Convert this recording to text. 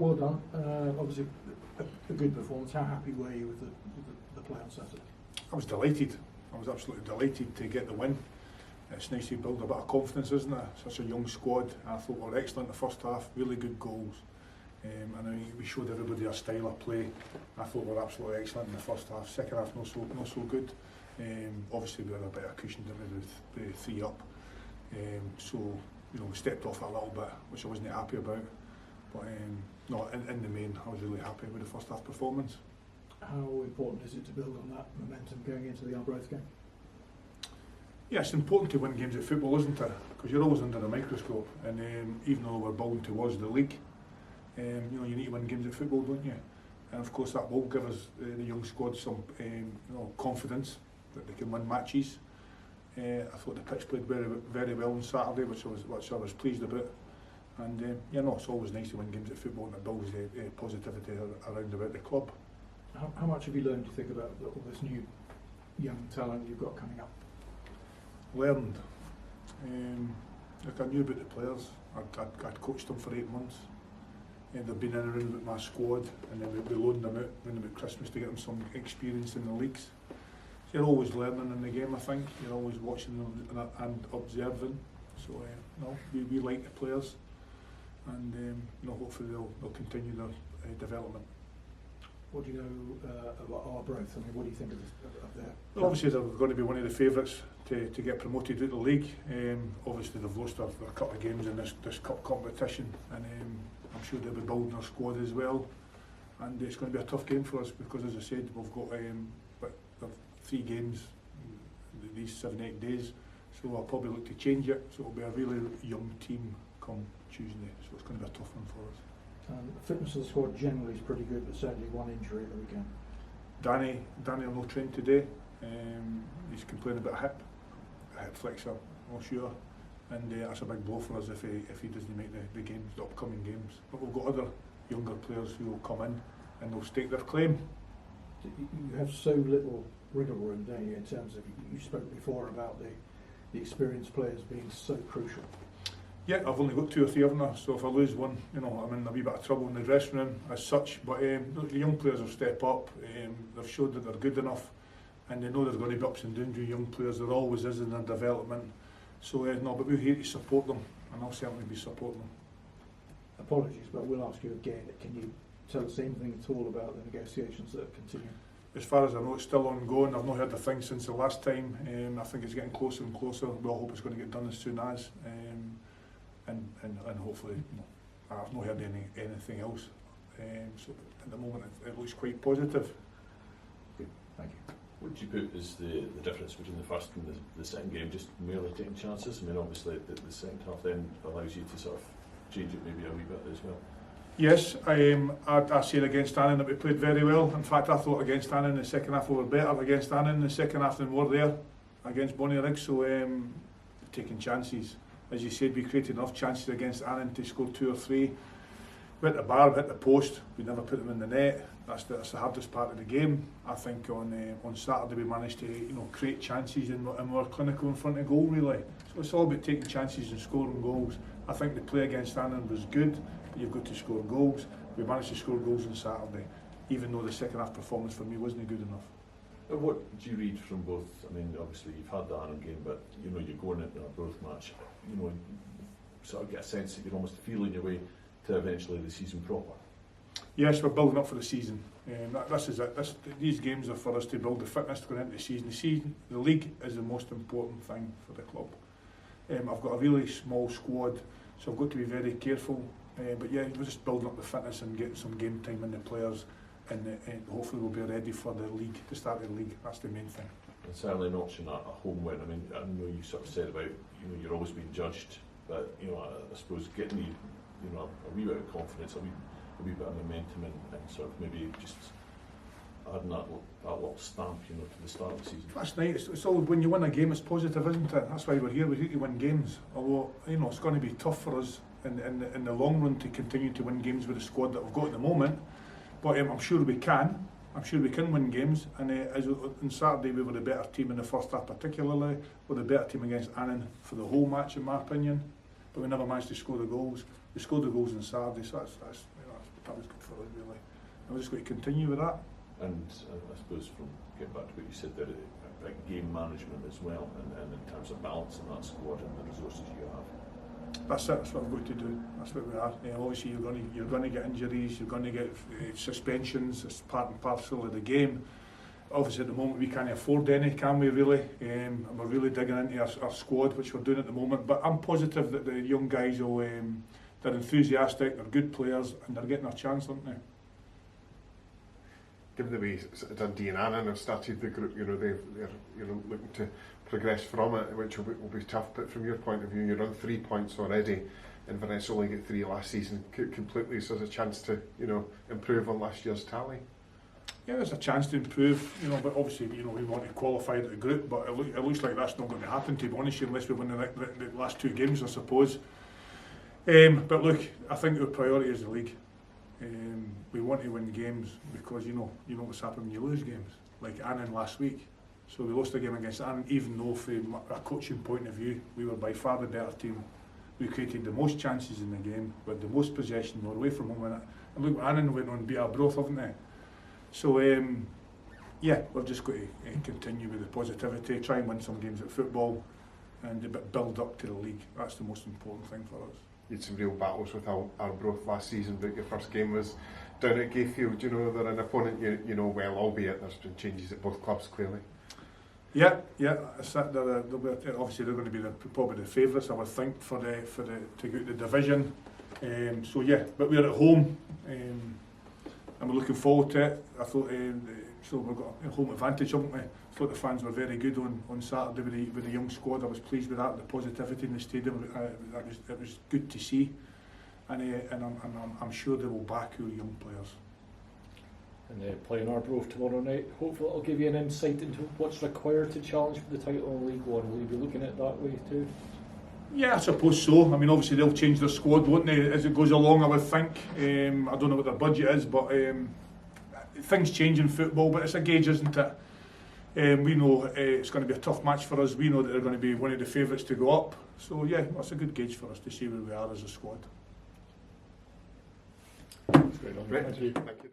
well done. Obviously, a good performance. How happy were you with the play on Saturday? I was delighted. I was absolutely delighted to get the win. It's nice to build a bit of confidence, isn't it? Such a young squad. I thought we were excellent in the first half, really good goals. And I mean, we showed everybody our style of play. I thought we were absolutely excellent in the first half. Second half, not so good. Obviously, we had a bit of cushion with 3 up. So, you know, we stepped off a little bit, which I wasn't happy about. But no, in the main, I was really happy with the first half performance. How important is it to build on that momentum going into the Arbroath game? Yeah, it's important to win games of football, isn't it? Because you're always under a microscope, and even though we're building towards the league, you know, you need to win games of football, don't you? And of course, that will give us the young squad some, you know, confidence that they can win matches. I thought the pitch played very well on Saturday, which I was pleased about. And you know, it's always nice to win games of football, and it builds positivity around about the club. How much have you learned, do you think, about all this new young talent you've got coming up? Learned. Like I knew about the players. I'd coached them for 8 months. And they've been in and around with my squad, and then we loaned them out around about Christmas to get them some experience in the leagues. So you're always learning in the game, I think. You're always watching them and observing. So no, we like the players, and you know, hopefully they'll continue their development. What do you know about Arbroath? I mean, what do you think of their? Well, obviously they're going to be one of the favourites to get promoted out the league. Obviously they've lost their couple of games in this cup competition, and I'm sure they'll be building their squad as well. And it's going to be a tough game for us because, as I said, we've got 3 games in these 7-8 days. So I'll probably look to change it. So it'll be a really young team come Tuesday. So it's going to be a tough one for us. Fitness of the squad generally is pretty good, but certainly one injury at the weekend. Danny will not train today. He's complaining about a hip flexor, not sure. And that's a big blow for us if he doesn't make the games, the upcoming games. But we've got other younger players who will come in and they'll stake their claim. You have so little wriggle room, don't you, in terms of, you spoke before about the experienced players being so crucial. Yeah, I've only got 2 or 3 of them, so if I lose one, you know, I'm in a wee bit of trouble in the dressing room as such. But the young players will step up. They've showed that they're good enough, and they know there's going to be ups and downs with young players. There always is in their development. So no, but we're here to support them, and I'll certainly be supporting them. Apologies, but we'll ask you again. Can you tell us anything at all about the negotiations that are continuing? As far as I know, it's still ongoing. I've not heard a thing since the last time. I think it's getting closer and closer. We all hope it's going to get done as soon as. And hopefully, you know, I've not heard anything else. So at the moment, it looks quite positive. Good, thank you. What would you put as the difference between the first and the second game? Just merely taking chances? I mean, obviously the second half then allows you to sort of change it maybe a wee bit as well. Yes, I said against Annan that we played very well. In fact, I thought against Annan in the second half we were better against Annan in the second half than we were there against Bonnyrigg. So taking chances. As you said, we created enough chances against Annan to score 2 or 3. We hit the bar, we hit the post, we never put them in the net. That's the hardest part of the game. I think on Saturday we managed to, you know, create chances and we were clinical in front of goal really. So it's all about taking chances and scoring goals. I think the play against Annan was good, but you've got to score goals. We managed to score goals on Saturday, even though the second half performance for me wasn't good enough. What do you read from both? I mean, obviously you've had the Annan game, but you know, you're going into a Arbroath match, you know, sort of get a sense that you're almost feeling your way to eventually the season proper. Yes, we're building up for the season. This is it. These games are for us to build the fitness going into the season. The league is the most important thing for the club. I've got a really small squad, so I've got to be very careful. But yeah, we're just building up the fitness and getting some game time in the players, and hopefully we'll be ready for the league, to start the league. That's the main thing. And certainly an option at a home win. I mean, I know you sort of said about, you know, you're always being judged, but you know, I suppose getting you know, a wee bit of confidence, a wee bit of momentum, and sort of maybe just adding that little stamp, you know, to the start of the season. That's nice. It's all, when you win a game, it's positive, isn't it? That's why we're here. We're here to win games. Although, you know, it's going to be tough for us in the long run to continue to win games with the squad that we've got at the moment. But I'm sure we can. I'm sure we can win games. And as on Saturday, we were the better team in the first half, particularly. We're the better team against Annan for the whole match, in my opinion. But we never managed to score the goals. We scored the goals on Saturday, so that really. And we're just going to continue with that. And I suppose from getting back to what you said there, about game management as well, and in terms of balancing that squad and the resources you have. That's it. That's what we've got to do. That's what we are. Obviously, you're going to get injuries. You're going to get suspensions. It's part and parcel of the game. Obviously, at the moment, we can't afford any, can we? Really, and we're really digging into our squad, which we're doing at the moment. But I'm positive that the young guys will. They're enthusiastic. They're good players, and they're getting a chance, aren't they? Given the way Dundee and Annan have started the group, they're looking to progress from it, which will be tough. But from your point of view, you're on 3 points already. Inverness only get 3 last season completely, so there's a chance to improve on last year's tally. Yeah, there's a chance to improve, but obviously, we want to qualify at the group, but it looks like that's not going to happen, to be honest, unless we win the last 2 games, I suppose. But look, I think our priority is the league. We want to win games because you know what's happened when you lose games, like Annan last week. So we lost a game against Annan, even though from a coaching point of view, we were by far the better team. We created the most chances in the game, with the most possession, we were away from home in it. And look, Annan went on and beat Arbroath, haven't they? So, we're just going to continue with the positivity, try and win some games at football, and build up to the league. That's the most important thing for us. You had some real battles with Arbroath last season, but your first game was down at Gayfield. They're an opponent you know well, albeit there's been changes at both clubs, clearly. Yeah. Obviously, they're going to be probably the favourites, I would think, to get the division. But we're at home. And we're looking forward to it. I thought so we've got a home advantage, haven't we? I thought the fans were very good on Saturday with the young squad. I was pleased with that. The positivity in the stadium, it was good to see, and I'm sure they will back our young players. And playing Arbroath tomorrow night, hopefully it'll give you an insight into what's required to challenge for the title in League One. Will you be looking at it that way too? Yeah, I suppose so. I mean, obviously they'll change their squad, won't they, as it goes along, I would think. I don't know what their budget is, but things change in football, but it's a gauge, isn't it? We know it's going to be a tough match for us. We know that they're going to be one of the favourites to go up. So yeah, that's a good gauge for us to see where we are as a squad. That's great. Thank you.